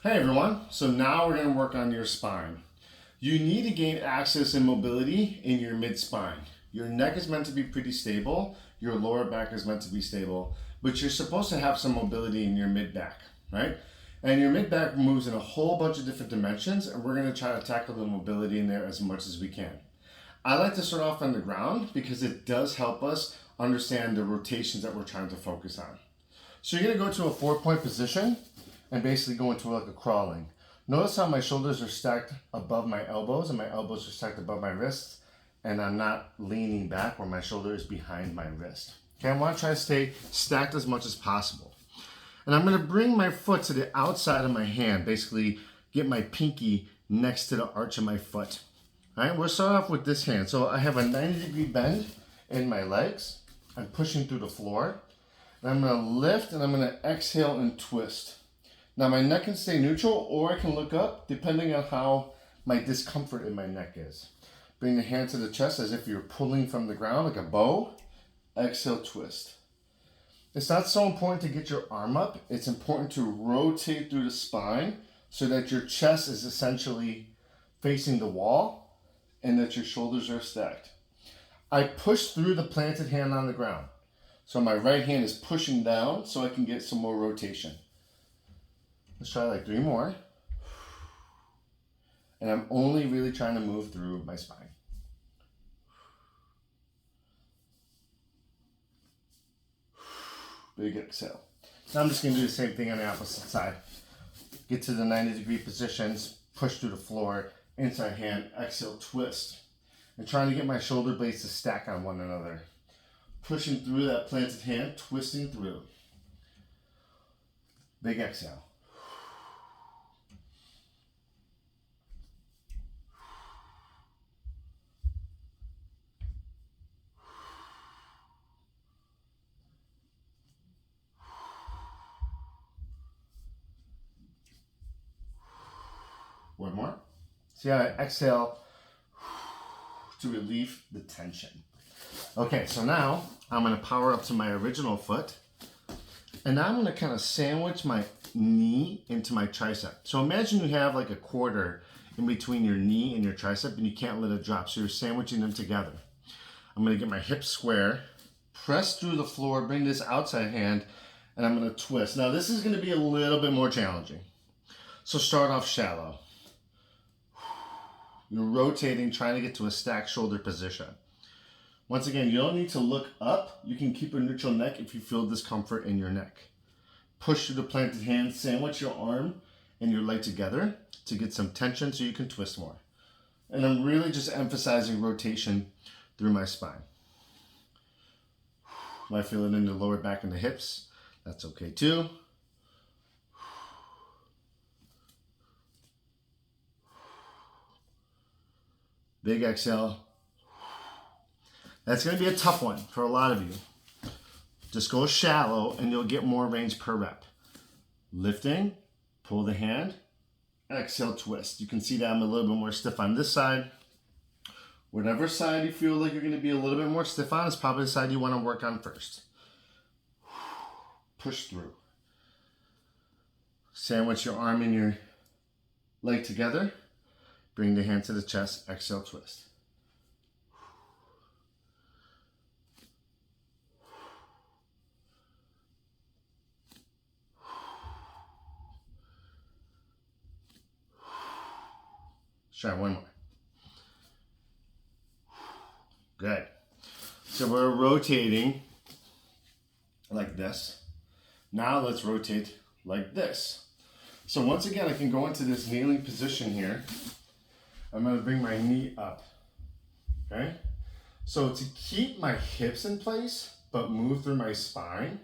Hey everyone, so now we're going to work on your spine. You need to gain access and mobility in your mid-spine. Your neck is meant to be pretty stable, your lower back is meant to be stable, but you're supposed to have some mobility in your mid-back, right? And your mid-back moves in a whole bunch of different dimensions, and we're going to try to tackle the mobility in there as much as we can. I like to start off on the ground because it does help us understand the rotations that we're trying to focus on. So you're going to go to a 4-point position and basically go into like a crawling. Notice how my shoulders are stacked above my elbows and my elbows are stacked above my wrists, and I'm not leaning back where my shoulder is behind my wrist. Okay, I want to try to stay stacked as much as possible. And I'm going to bring my foot to the outside of my hand, basically get my pinky next to the arch of my foot. All right, we'll start off with this hand. So I have a 90-degree bend in my legs. I'm pushing through the floor. And I'm going to lift and I'm going to exhale and twist. Now my neck can stay neutral or I can look up depending on how my discomfort in my neck is. Bring the hand to the chest as if you're pulling from the ground like a bow. Exhale, twist. It's not so important to get your arm up. It's important to rotate through the spine so that your chest is essentially facing the wall and that your shoulders are stacked. I push through the planted hand on the ground. So my right hand is pushing down so I can get some more rotation. Let's try like 3 more. And I'm only really trying to move through my spine. Big exhale. Now I'm just going to do the same thing on the opposite side. Get to the 90-degree positions, push through the floor, inside hand, exhale, twist. And trying to get my shoulder blades to stack on one another. Pushing through that planted hand, twisting through. Big exhale. One more. See how I exhale to relieve the tension. Okay, so now I'm going to power up to my original foot. And now I'm going to kind of sandwich my knee into my tricep. So imagine you have like a quarter in between your knee and your tricep and you can't let it drop. So you're sandwiching them together. I'm going to get my hips square, press through the floor, bring this outside hand, and I'm going to twist. Now this is going to be a little bit more challenging. So start off shallow. You're rotating, trying to get to a stacked shoulder position. Once again, you don't need to look up. You can keep a neutral neck if you feel discomfort in your neck. Push through the planted hand, sandwich your arm and your leg together to get some tension so you can twist more. And I'm really just emphasizing rotation through my spine. Am I feeling in the lower back and the hips? That's okay too. Big exhale. That's going to be a tough one for a lot of you. Just go shallow and you'll get more range per rep. Lifting, pull the hand, exhale, twist. You can see that I'm a little bit more stiff on this side. Whatever side you feel like you're going to be a little bit more stiff on is probably the side you want to work on first. Push through. Sandwich your arm and your leg together. Bring the hand to the chest, exhale, twist. Try one more. Good. So we're rotating like this. Now let's rotate like this. So once again, I can go into this kneeling position here. I'm going to bring my knee up. Okay? So to keep my hips in place, but move through my spine,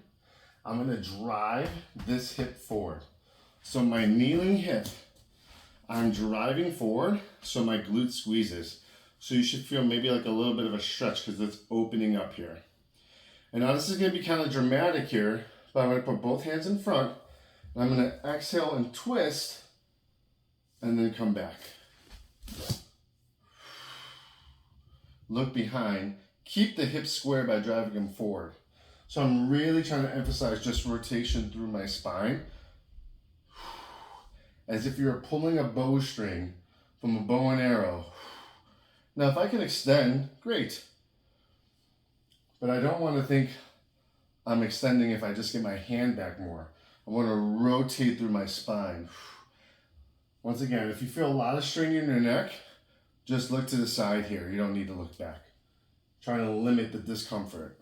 I'm going to drive this hip forward. So my kneeling hip, I'm driving forward so my glute squeezes. So you should feel maybe like a little bit of a stretch because it's opening up here. And now this is going to be kind of dramatic here, but I'm going to put both hands in front. And I'm going to exhale and twist and then come back. Look behind. Keep the hips square by driving them forward. So I'm really trying to emphasize just rotation through my spine. as if you're pulling a bowstring from a bow and arrow. Now, if I can extend, great. But I don't want to think I'm extending if I just get my hand back more. I want to rotate through my spine. Once again, if you feel a lot of strain in your neck, just look to the side here. You don't need to look back. Trying to limit the discomfort.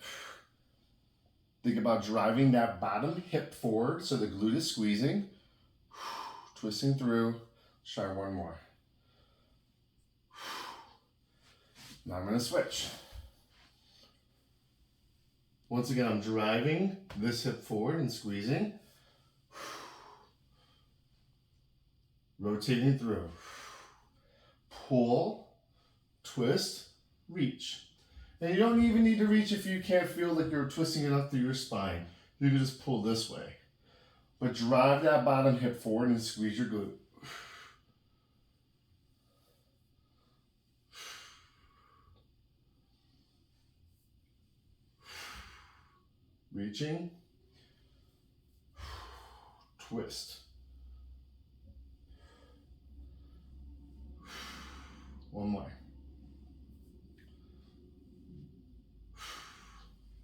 Think about driving that bottom hip forward so the glute is squeezing. Twisting through. Let's try one more. Now I'm going to switch. Once again, I'm driving this hip forward and squeezing. Rotating through. Pull, twist, reach. And you don't even need to reach if you can't feel like you're twisting enough through your spine. You can just pull this way. But drive that bottom hip forward and squeeze your glute. Reaching. Twist. One more.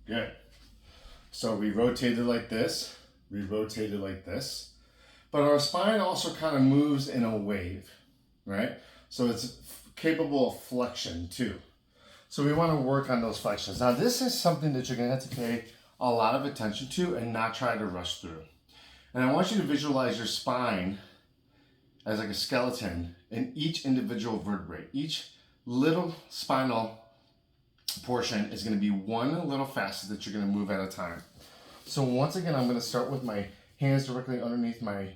Good. So we rotated like this, we rotated like this, but our spine also kind of moves in a wave, right? So it's capable of flexion too. So we want to work on those flexions. Now this is something that you're going to have to pay a lot of attention to and not try to rush through. And I want you to visualize your spine as like a skeleton in each individual vertebrae. Each little spinal portion is going to be one little facet that you're going to move at a time. So once again, I'm going to start with my hands directly underneath my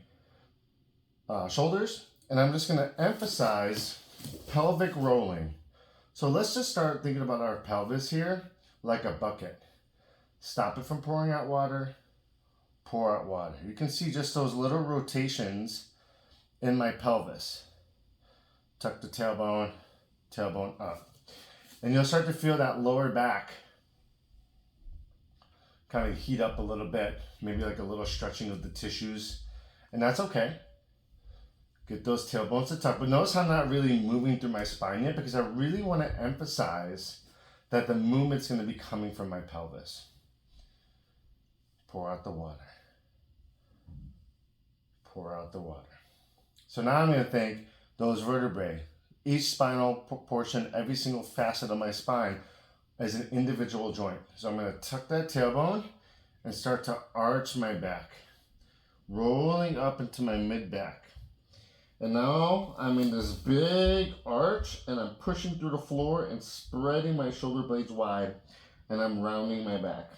shoulders, and I'm just going to emphasize pelvic rolling. So let's just start thinking about our pelvis here like a bucket. Stop it from pouring out water, pour out water. You can see just those little rotations in my pelvis. Tuck the tailbone, tailbone up. And you'll start to feel that lower back kind of heat up a little bit, maybe like a little stretching of the tissues. And that's okay. Get those tailbones to tuck. But notice I'm not really moving through my spine yet because I really want to emphasize that the movement's going to be coming from my pelvis. Pour out the water. Pour out the water. So now I'm going to think those vertebrae, each spinal portion, every single facet of my spine as an individual joint. So I'm going to tuck that tailbone and start to arch my back, rolling up into my mid-back. And now I'm in this big arch and I'm pushing through the floor and spreading my shoulder blades wide and I'm rounding my back.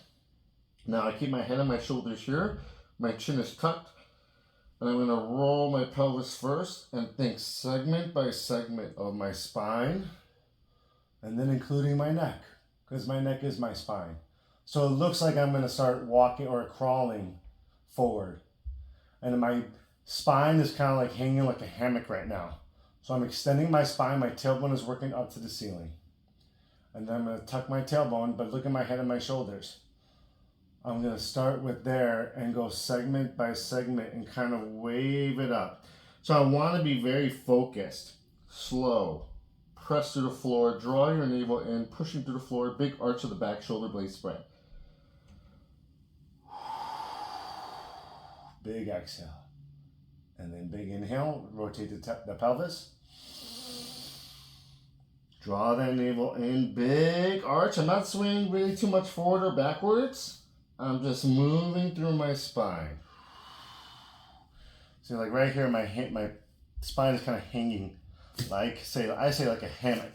Now I keep my head on my shoulders here, my chin is tucked, and I'm going to roll my pelvis first and think segment by segment of my spine, and then including my neck, because my neck is my spine. So it looks like I'm going to start walking or crawling forward. And my spine is kind of like hanging like a hammock right now. So I'm extending my spine, my tailbone is working up to the ceiling. And then I'm going to tuck my tailbone, but look at my head and my shoulders. I'm going to start with there and go segment by segment and kind of wave it up. So I want to be very focused, slow, press to the floor, draw your navel in, pushing through the floor, big arch of the back, shoulder blade spread. Big exhale. And then big inhale, rotate the pelvis. Draw that navel in, big arch. I'm not swinging really too much forward or backwards. I'm just moving through my spine. See, like right here, my spine is kind of hanging, like I say like a hammock.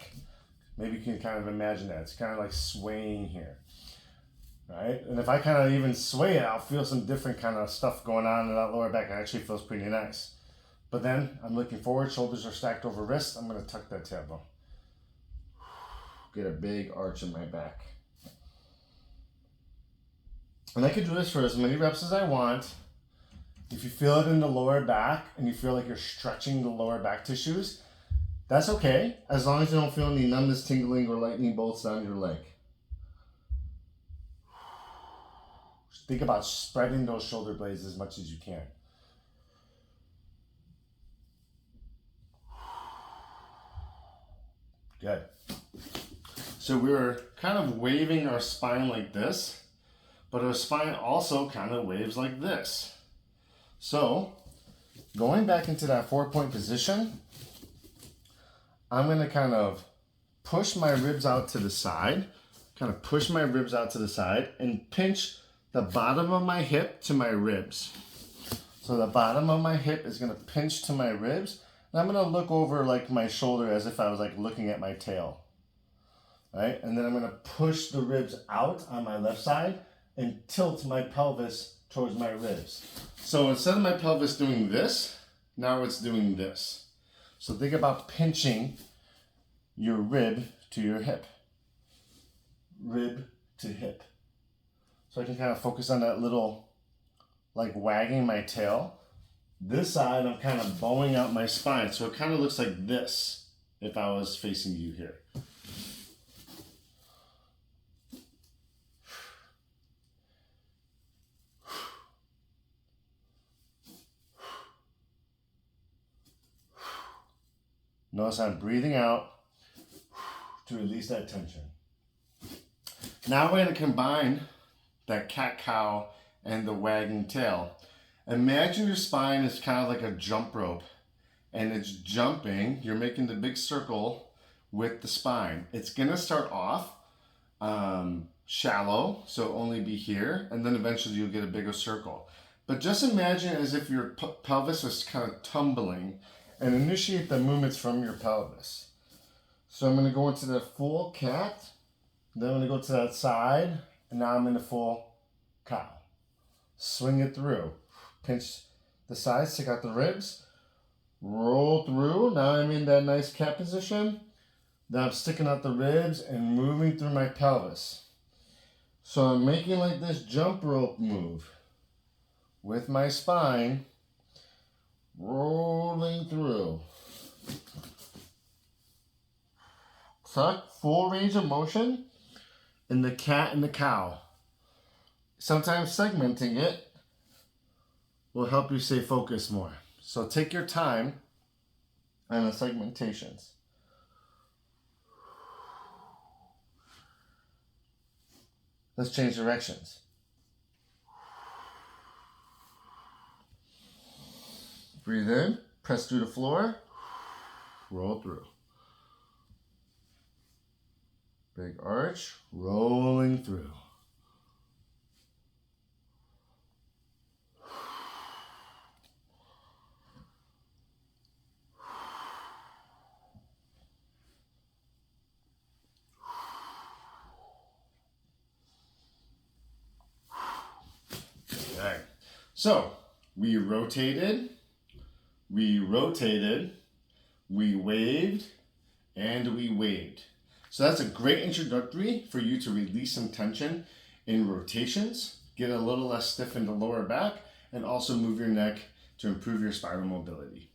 Maybe you can kind of imagine that. It's kind of like swaying here, right? And if I kind of even sway it, I'll feel some different kind of stuff going on in that lower back. It actually feels pretty nice. But then I'm looking forward. Shoulders are stacked over wrists. I'm going to tuck that tailbone. Get a big arch in my back. And I can do this for as many reps as I want. If you feel it in the lower back and you feel like you're stretching the lower back tissues, that's okay, as long as you don't feel any numbness, tingling, or lightning bolts down your leg. Think about spreading those shoulder blades as much as you can. Good. So we were kind of waving our spine like this, but our spine also kind of waves like this. So going back into that 4-point position, I'm going to kind of push my ribs out to the side, and pinch the bottom of my hip to my ribs. So the bottom of my hip is going to pinch to my ribs, and I'm going to look over like my shoulder as if I was like looking at my tail. Right? And then I'm going to push the ribs out on my left side and tilt my pelvis towards my ribs. So instead of my pelvis doing this, now it's doing this. So think about pinching your rib to your hip. Rib to hip. So I can kind of focus on that little, like wagging my tail. This side, I'm kind of bowing out my spine. So it kind of looks like this if I was facing you here. Notice I'm breathing out to release that tension. Now we're going to combine that cat-cow and the wagging tail. Imagine your spine is kind of like a jump rope, and it's jumping. You're making the big circle with the spine. It's going to start off shallow, so only be here, and then eventually you'll get a bigger circle. But just imagine as if your pelvis was kind of tumbling, and initiate the movements from your pelvis. So I'm going to go into the full cat, then I'm going to go to that side, and now I'm in the full cow. Swing it through. Pinch the sides, stick out the ribs, roll through. Now I'm in that nice cat position. Then I'm sticking out the ribs and moving through my pelvis. So I'm making like this jump rope move with my spine, rolling through. Tuck, full range of motion in the cat and the cow. Sometimes segmenting it will help you stay focused more. So take your time on the segmentations. Let's change directions. Breathe in, press through the floor, roll through. Big arch, rolling through. Okay, so we rotated, we waved, and we waved. So that's a great introductory for you to release some tension in rotations, get a little less stiff in the lower back, and also move your neck to improve your spinal mobility.